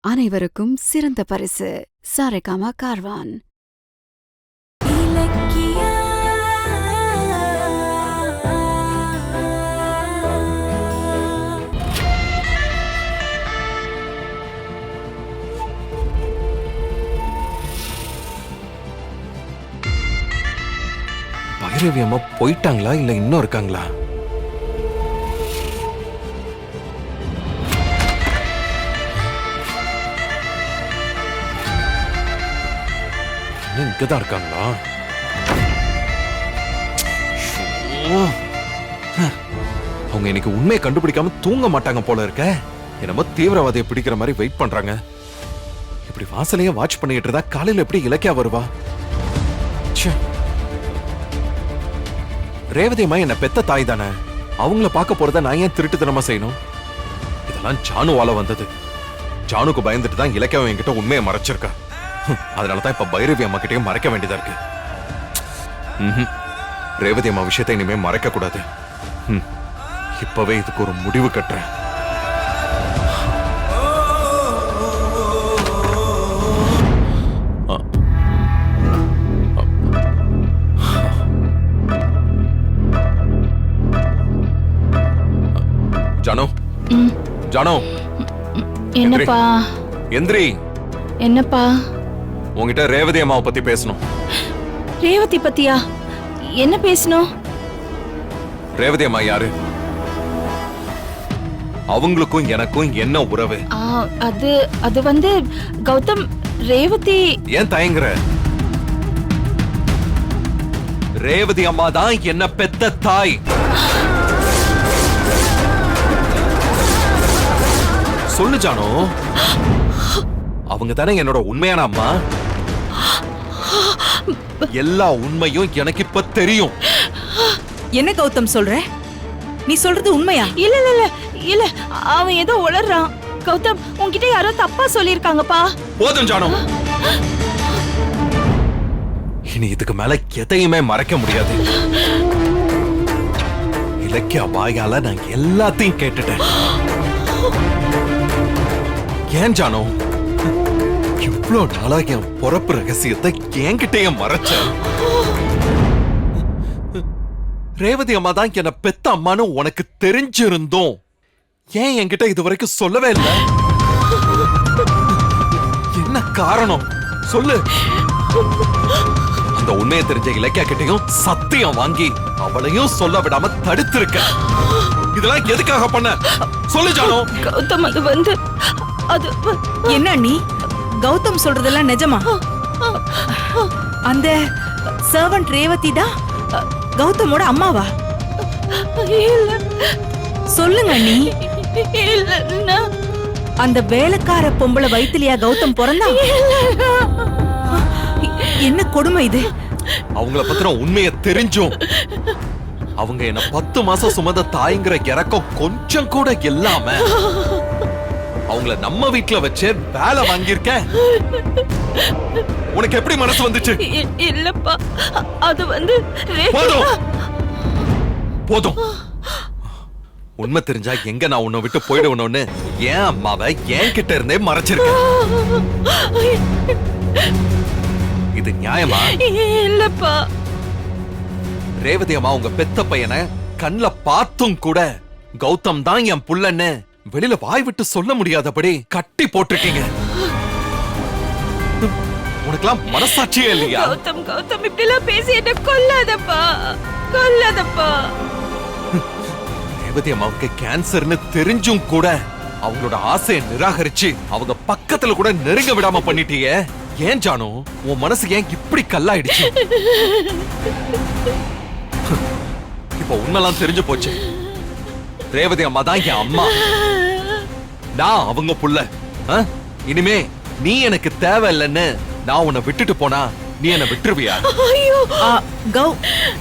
அனைவருக்கும் சிறந்த பரிசு சாரேகாமா கார்வான். பைரவி அம்மா போயிட்டாங்களா இல்ல இன்னும் இருக்காங்களா? இங்கதான் இருக்காங்களா? அவங்க இன்னைக்கு உண்மையை கண்டுபிடிக்காம தூங்க மாட்டாங்க போல இருக்க. என்னமோ தீவிரவாதியை பிடிக்கிற மாதிரி வெயிட் பண்றாங்க. இப்படி வாசலையே வாட்ச் பண்ணிட்டு இருந்தா காலையில எப்படி இலக்கியா வருவா? ரேவதி அம்மா என்ன பெத்த தாய் தானே, அவங்கள பார்க்க போறத நான் ஏன் திருட்டுத்தனமா செய்யணும்? இதெல்லாம் ஜானுவால வந்தது. ஜானுக்கு பயந்துட்டு தான் இலக்கியாவை என்கிட்ட உண்மையை மறைச்சிருக்கா. அதனாலதான் இப்ப பைரவி அம்மா கிட்டயும் மறைக்க வேண்டியதா இருக்கு. ரேவதி அம்மா விஷயத்தை இனிமே மறைக்க கூடாது. இப்பவே இதுக்கு ஒரு முடிவு கட்டுறேன். ஜானு, ஜானு, என்னப்பா? எந்திரி. என்னப்பா? உங்ககிட்ட ரேவதி அம்மாவை பத்தி பேசணும். ரேவதி பத்தியா? என்ன பேசணும்? ரேவதி அம்மா யாரு? அவங்களுக்கும் எனக்கும் என்ன உறவு? அது வந்து கௌதம், ரேவதி. ஏன் தயங்குற? ரேவதி அம்மா தான் என்ன பெத்த தாய். சொல்லு ஜானு, அவங்க தானே என்னோட உண்மையான அம்மா. எல்லா உண்மையும் எனக்கு இப்ப தெரியும். என்ன கௌதம் சொல்ற? நீ சொல்றது உண்மையா? இல்ல இல்ல இல்ல இல்ல, அவன் ஏதோ உளறான். கௌதம், உன்கிட்ட யாரோ தப்பா சொல்லிருக்காங்கப்பா. போதும் ஜானு, இனி இதுக்கு மேல எதையுமே மறைக்க முடியாது. இலக்கிய வாயால நான் எல்லாத்தையும் கேட்டுட்டேன். ஏன் ஜானு இவ்ளோ நாளா என் பொறப்பு ரகசியத்தை என்கிட்டயே மறைச்ச? ரேவதி அம்மா தான் என்ன பெத்த அம்மான்னு உனக்கு தெரிஞ்சிருந்தோம் ஏன் என்கிட்ட இது வரைக்கும் சொல்லவே இல்லை? என்ன காரணம் சொல்லு. அந்த உண்மையை தெரிஞ்ச இலக்கியா கிட்டையும் சத்தியம் வாங்கி அவளையும் சொல்ல விடாம தடுத்திருக்க. இதெல்லாம் எதுக்காக பண்ண சொல்லு ஜானு. கௌதம், அது வந்து என்ன நீ கௌதம் சொல்றதெல்லாம் நிஜமா? அந்த சர்வன்ட் ரேவதி தான் கௌதமோட அம்மாவா? சொல்லுங்க நீ. அந்த வேலைக்கார பொம்பளை வயித்துலயா கௌதம் பிறந்தா? என்ன கொடுமை இது? அவங்கள பத்தின உண்மையை தெரிஞ்சும் அவங்க என்ன 10 மாசம் சுமந்த தாய்ங்கிற இறக்கம் கொஞ்சம் கூட இல்லாம அவங்கள நம்ம வீட்டுல வச்சு வேலை வாங்கியிருக்க. உனக்கு எப்படி மனசு வந்துச்சு? இல்லப்பா, அது வந்து போதும் போதும். உண்மை தெரிஞ்சா எங்க நான் உன்னை விட்டு போயிடுவணும்னு ஏன் அம்மாவை என் கிட்ட இருந்தே மறைச்சிருக்க. இது நியாயமா? இல்லப்பா. ரேவதி அம்மா உங்க பெத்த பையனை கண்ல பார்த்தும் கூட கௌதம் தான் என் புள்ளன்னு வெளியில வாய் விட்டு சொல்ல முடியாதபடி கட்டி போட்டிருக்கீங்க. உனக்கெல்லாம் மனசாட்சியே இல்லையா? கௌதம், கௌதம், இப்படி எல்லாம் பேசி என்ன கொல்லாதப்பா, கொல்லாதப்பா. ரேவதி அம்மாவுக்கு கேன்சர்னு தெரிஞ்சும் கூட அவங்களோட ஆசையை நிராகரிச்சு அவங்க பக்கத்துல கூட நெருங்க விடாம பண்ணிட்டீங்க. ஏன் ஜானு, உன் மனசு ஏன் இப்படி கல்லாயிடுச்சு? இப்ப உண்மைலாம் தெரிஞ்சு போச்சு. ரேவதி அம்மா தான் என் அம்மா, நான் அவங்க புள்ள. இனிமே நீ எனக்கு தேவையில்லைன்னு நான் உன்னை விட்டுட்டு போனா நீ என்ன விட்டுருவியா?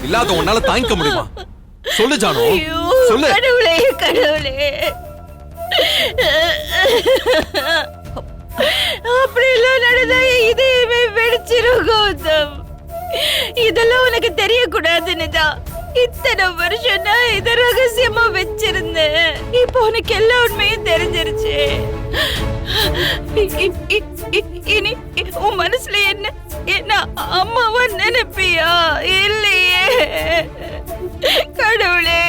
இல்லாத உன்னால தாங்கிக்க முடியுமா? சொல்லு ஜானு, சொல்லு. கடவுளே, கடவுளே, அப்படி எல்லாம் நடந்தா இதயமே வெடிச்சிரும் கௌதம். இதெல்லாம் உனக்கு தெரியக்கூடாதுன்னு தான் இத்தனை வருஷம் நான் இதை ரகசியமா வச்சிருந்தேன். இப்போ உனக்கு எல்லா உண்மையும் தெரிஞ்சிருச்சு. இனி உன் மனசுல என்ன அம்மாவா நினைப்பியா? இல்லையே கடவுளே,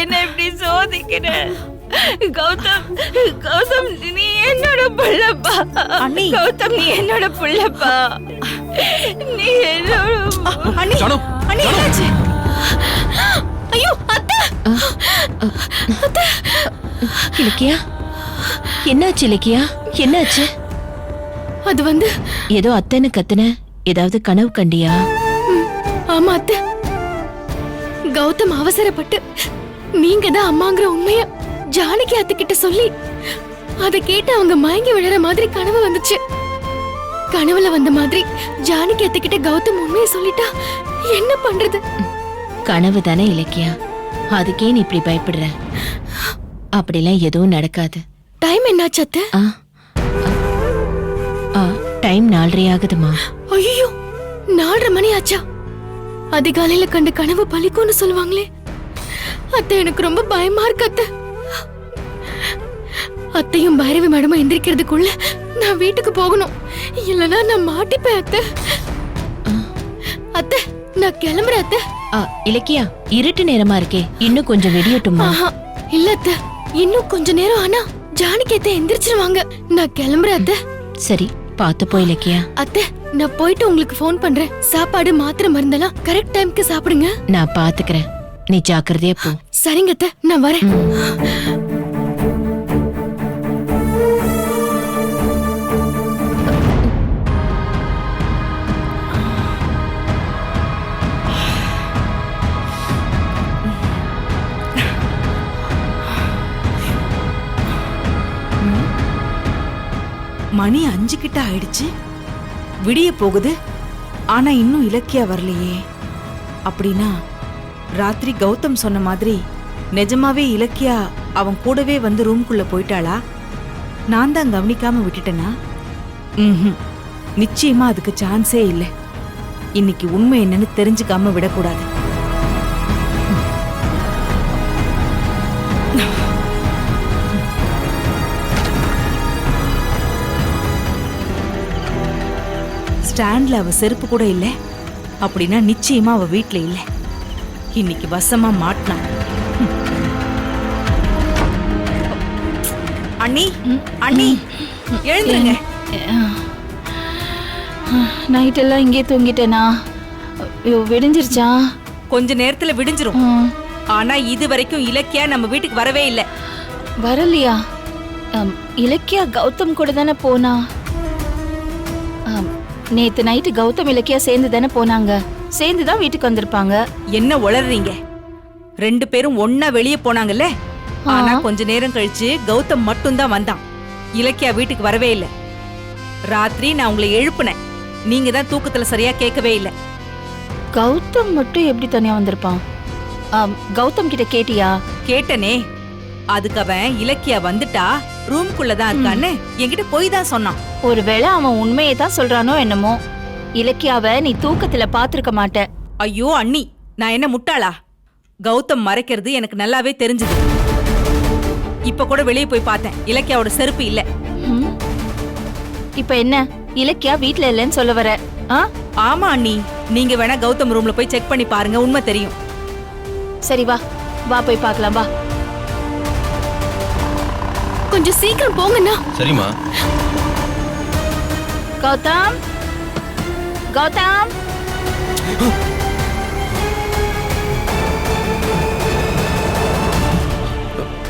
என்ன இப்படி சோதிக்கிற? கௌதம், கௌதம் நீ என்னோட புள்ளப்பா. கௌதம் நீ என்னோட புள்ளப்பா. நீ என்னோட ஐயோ அத்தை, அத்தை. இலக்கியா, என்னாச்சு? இலக்கியா, என்னாச்சு? அது வந்து ஏதோ அத்தைன்னு கத்துன, ஏதாவது கனவு கண்டியா? ஆமா அத்தை, கௌதம் அவசரப்பட்டு நீங்க தான் அம்மாங்கிற உண்மைய ஜானகி அத்தை கிட்ட சொல்லி அதை கேட்டு அவங்க மயங்கி விழற மாதிரி கனவு வந்துச்சு. கனவுல வந்த மாதிரி ஜானகி அத்தை கிட்ட கௌதம் உண்மையை சொல்லிட்டா என்ன பண்றது? கனவு தானே இலக்கியா, அதுக்கே நீ இப்படி பயப்படுற? அப்படிலாம் எதுவும் நடக்காது. டைம் என்னாச்சு அத்தை? டைம் 4:30 ஆகுதுமா. ஐயோ, 4:30 மணி ஆச்சா? அதிகாலையில கண்ட கனவு பலிக்கும்னு சொல்லுவாங்களே அத்தை, எனக்கு ரொம்ப பயமா இருக்கு அத்தை. அத்தையும் பைரவி மேடமும் எந்திரிக்கிறதுக்குள்ள நான் வீட்டுக்கு போகணும், இல்லனா நான் மாட்டிப்பேன் அத்தை. அத்தை, நான் கிளம்புறேன் அத்தை. இலக்கியா, இருட்டு நேரமா இருக்கே, இன்னும் கொஞ்சம் வெடியட்டுமா? இல்ல அத்தை, இன்னும் கொஞ்ச நேரம் ஆனா ஜானகி அத்தை எந்திரிச்சிருவாங்க. நான் கிளம்புறேன் அத்தை. சரி, பாத்து போ இலக்கியா. அத்தை, நான் போயிட்டு உங்களுக்கு ஃபோன் பண்றேன். சாப்பாடு மாத்திரை மருந்தெல்லாம் கரெக்ட் டைம்க்கு சாப்பிடுங்க. நான் பாத்துக்கிறேன், நீ ஜாக்கிரதையா போ. சரிங்க அத்தை, நான் வரேன். மணி 5 கிட்ட ஆயிடுச்சு, விடிய போகுது. ஆனா இன்னும் இலக்கியா வரலையே. அப்படின்னா ராத்திரி கௌதம் சொன்ன மாதிரி நிஜமாவே இலக்கியா அவன் கூடவே வந்து ரூம்குள்ள போயிட்டாளா? நான் தான் கவனிக்காம விட்டுட்டேனா? நிச்சயமா அதுக்கு சான்ஸே இல்லை. இன்னைக்கு உண்மை என்னன்னு தெரிஞ்சுக்காம விடக்கூடாது. ஸ்டாண்ட்ல அவ செருப்பு கூட இல்ல. அப்படின்னா நிச்சயமா அவ வீட்ல இல்ல. இன்னைக்கு வசமா மாட்டினா. அண்ணி, அண்ணி எழுந்துருங்க. நைட் எல்லாம் இங்கே தூங்கிட்டேனா? விடிஞ்சிருச்சா? கொஞ்ச நேரத்துல விடிஞ்சிரும். ஆனா இது வரைக்கும் இலக்கியா நம்ம வீட்டுக்கு வரவே இல்ல. வரலையா? இலக்கியா கௌதம் கூட தானே போனா. நேத்து நைட்டு கௌதம் இலக்கியா சேர்ந்து தானே போனாங்க. சேர்ந்துதான் வீட்டுக்கு வந்திருப்பாங்க. என்ன உளறீங்க? 2 பேரும் ஒன்னா வெளியே போனாங்கல்ல. ஆனா கொஞ்ச நேரம் கழிச்சு கௌதம் மட்டும் தான் வந்தான். இலக்கியா வீட்டுக்கு வரவே இல்ல. ராத்திரி நான் உங்களை எழுப்புனேன், நீங்க தான் தூக்கத்துல சரியா கேட்கவே இல்ல. கௌதம் மட்டும் எப்படி தனியா வந்திருப்பான்? கௌதம் கிட்ட கேட்டியா? கேட்டனே. அதுக்கு அவன் இலக்கியா வந்துட்டா ரூம்குள்ளதான் இருக்கான்னு என்கிட்ட போய் தான் சொன்னான். ஒருவேளை அவன் உண்மையை தான் சொல்றானோ என்னமோ. இலக்கியாவை நீ தூக்கத்துல பாத்திருக்க மாட்ட. ஐயோ அண்ணி, நான் என்ன முட்டாளா? கௌதம் மறைக்கிறது எனக்கு நல்லாவே தெரிஞ்சது. இப்ப கூட வெளியே போய் பார்த்தேன், இலக்கியாவோட செருப்பு இல்ல. இப்ப என்ன, இலக்கியா வீட்ல இல்லன்னு சொல்ல வர? ஆமா அண்ணி, நீங்க வேணா கௌதம் ரூம்ல போய் செக் பண்ணி பாருங்க, உண்மை தெரியும். சரி வா, வா போய் பார்க்கலாம் வா. கொஞ்சம் சீக்கிரம் போங்கண்ணா. சரிம்மா. கௌதம், கௌதம்.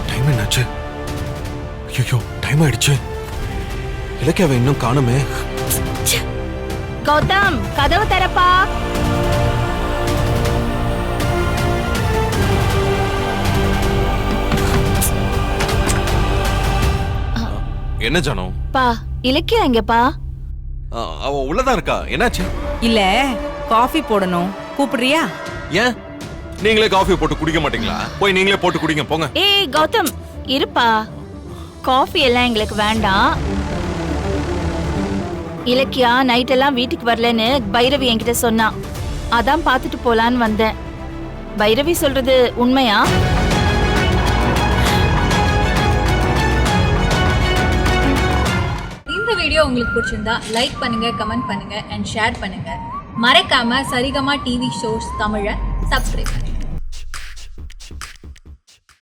டைம் என்னாச்சு? ஐயோ, டைம் ஆயிடுச்சு. இலக்கியாவை இன்னும் காணுமே. கௌதம், கதவு திறப்பா. என்ன ஜானோ? பா, இலக்கியா எங்கப்பா? அவ உள்ளதான் இருக்கா. என்னாச்சு? இல்ல, காஃபி போடணும், கூப்பிடுறியா? ஏன் நீங்களே காஃபி போட்டு குடிக்க மாட்டீங்களா? போய் நீங்களே போட்டு குடிங்க போங்க. ஏய் கௌதம், இருப்பா. காஃபி எல்லாம் எங்களுக்கு வேண்டாம். இலக்கியா நைட் எல்லாம் வீட்டுக்கு வரலன்னு பைரவி என்கிட்ட சொன்னா. அதான் பார்த்துட்டு போலான்னு வந்தேன். பைரவி சொல்றது உண்மையா? வீடியோ உங்களுக்கு பிடிச்சிருந்தா லைக் பண்ணுங்க, கமெண்ட் பண்ணுங்க அண்ட் ஷேர் பண்ணுங்க. மறக்காம சரிகமா டிவி ஷோஸ் தமிழை சப்ஸ்கிரைப் பண்ணுங்க.